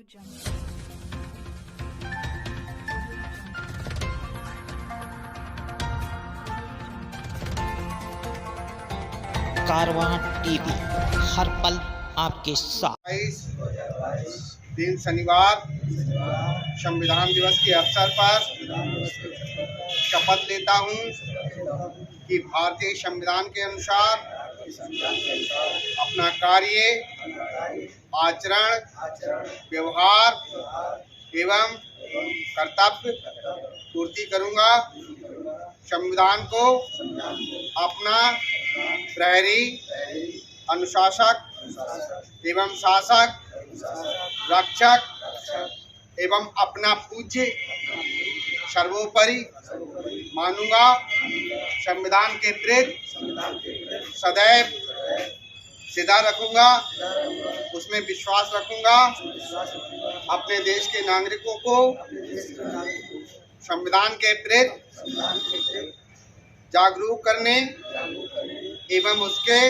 कारवां TV हर पल आपके साथ। 22 दिन शनिवार संविधान दिवस के अवसर पर शपथ लेता हूँ कि भारतीय संविधान के अनुसार अपना कार्य, आचरण, व्यवहार एवं कर्तव्य पूर्ति करूँगा। संविधान को अपना प्रहरी, अनुशासक एवं शासक, रक्षक एवं अपना पूज्य सर्वोपरि मानूंगा। संविधान के प्रति सदैव श्रद्धा रखूंगा, उसमें विश्वास रखूंगा। अपने देश के नागरिकों को संविधान के प्रति जागरूक करने एवं उसके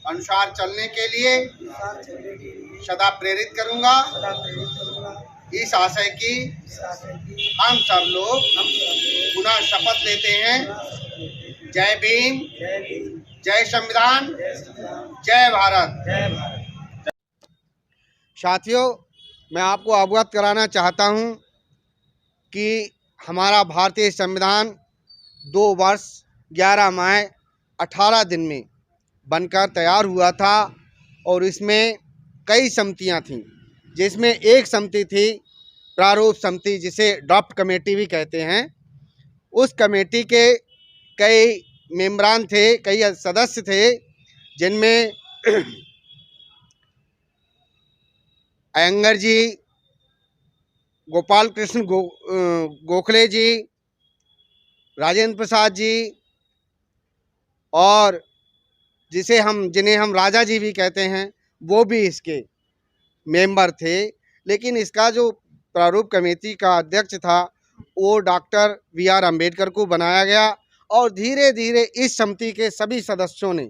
अनुसार चलने के लिए सदा प्रेरित करूंगा। इस आशय की हम सब लोग पुनः शपथ लेते हैं। जय भीम, जय संविधान, जय भारत। साथियों, मैं आपको अवगत कराना चाहता हूं कि हमारा भारतीय संविधान 2 वर्ष 11 माह 18 दिन में बनकर तैयार हुआ था और इसमें कई समितियां थीं, जिसमें एक समिति थी प्रारूप समिति, जिसे ड्राफ्ट कमेटी भी कहते हैं। उस कमेटी के कई मेंबरान थे, कई सदस्य थे, जिनमें अयंगर जी, गोपाल कृष्ण गोखले जी, राजेंद्र प्रसाद जी और जिन्हें हम राजा जी भी कहते हैं, वो भी इसके मेंबर थे। लेकिन इसका जो प्रारूप कमेटी का अध्यक्ष था वो डॉक्टर BR अम्बेडकर को बनाया गया और धीरे धीरे इस समिति के सभी सदस्यों ने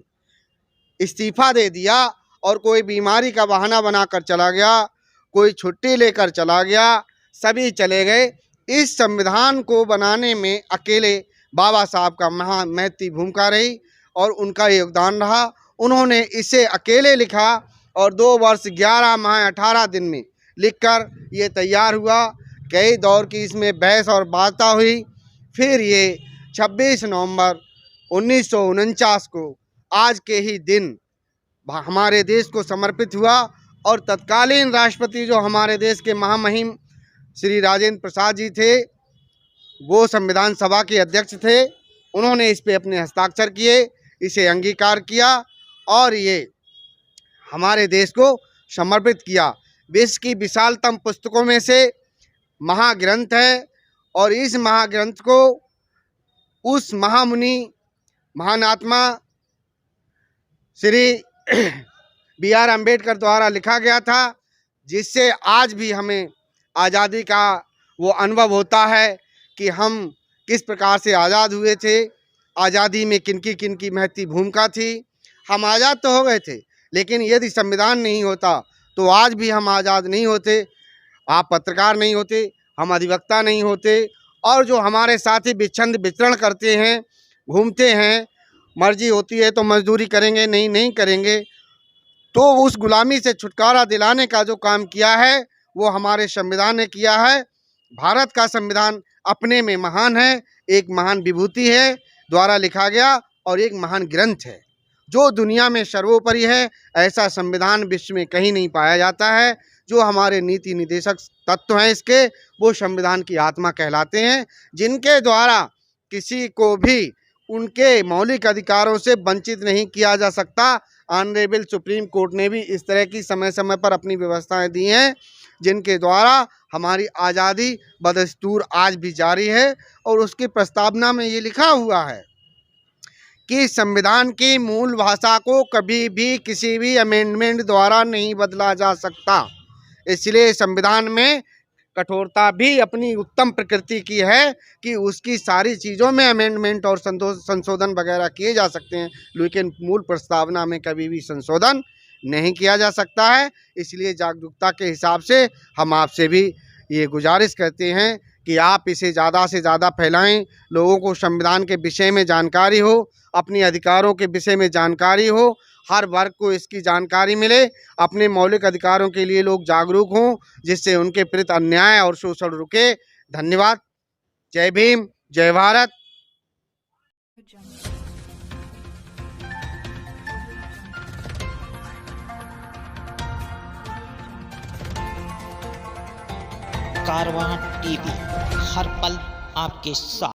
इस्तीफा दे दिया और कोई बीमारी का बहाना बनाकर चला गया, कोई छुट्टी लेकर चला गया, सभी चले गए। इस संविधान को बनाने में अकेले बाबा साहब का महती भूमिका रही और उनका योगदान रहा। उन्होंने इसे अकेले लिखा और 2 वर्ष 11 माह 18 दिन में लिखकर ये तैयार हुआ। कई दौर की इसमें बहस और वार्ता हुई। फिर ये 26 नवंबर 1949 को आज के ही दिन हमारे देश को समर्पित हुआ और तत्कालीन राष्ट्रपति जो हमारे देश के महामहिम श्री राजेंद्र प्रसाद जी थे, वो संविधान सभा के अध्यक्ष थे। उन्होंने इस पे अपने हस्ताक्षर किए, इसे अंगीकार किया और ये हमारे देश को समर्पित किया। विश्व की विशालतम पुस्तकों में से महाग्रंथ है और इस महाग्रंथ को उस महामुनि महानात्मा श्री BR अम्बेडकर द्वारा लिखा गया था, जिससे आज भी हमें आज़ादी का वो अनुभव होता है कि हम किस प्रकार से आज़ाद हुए थे, आज़ादी में किनकी महती भूमिका थी। हम आज़ाद तो हो गए थे, लेकिन यदि संविधान नहीं होता तो आज भी हम आज़ाद नहीं होते। आप पत्रकार नहीं होते, हम अधिवक्ता नहीं होते और जो हमारे साथी विच्छंद विचरण करते हैं, घूमते हैं, मर्जी होती है तो मजदूरी करेंगे, नहीं करेंगे, तो उस गुलामी से छुटकारा दिलाने का जो काम किया है वो हमारे संविधान ने किया है। भारत का संविधान अपने में महान है, एक महान विभूति है, द्वारा लिखा गया और एक महान ग्रंथ है जो दुनिया में सर्वोपरि है। ऐसा संविधान विश्व में कहीं नहीं पाया जाता है। जो हमारे नीति निदेशक तत्व हैं इसके, वो संविधान की आत्मा कहलाते हैं, जिनके द्वारा किसी को भी उनके मौलिक अधिकारों से वंचित नहीं किया जा सकता। ऑनरेबल सुप्रीम कोर्ट ने भी इस तरह की समय समय पर अपनी व्यवस्थाएं दी हैं, जिनके द्वारा हमारी आज़ादी बदस्तूर आज भी जारी है। और उसकी प्रस्तावना में ये लिखा हुआ है कि संविधान की मूल भाषा को कभी भी किसी भी अमेंडमेंट द्वारा नहीं बदला जा सकता। इसलिए संविधान में कठोरता भी अपनी उत्तम प्रकृति की है कि उसकी सारी चीज़ों में अमेंडमेंट और संशोधन वगैरह किए जा सकते हैं, लेकिन मूल प्रस्तावना में कभी भी संशोधन नहीं किया जा सकता है। इसलिए जागरूकता के हिसाब से हम आपसे भी ये गुजारिश करते हैं कि आप इसे ज़्यादा से ज़्यादा फैलाएं, लोगों को संविधान के विषय में जानकारी हो, अपने अधिकारों के विषय में जानकारी हो, हर वर्ग को इसकी जानकारी मिले, अपने मौलिक अधिकारों के लिए लोग जागरूक हों, जिससे उनके प्रति अन्याय और शोषण रुके। धन्यवाद। जय भीम, जय भारत। कारवां टीवी, हर पल आपके साथ।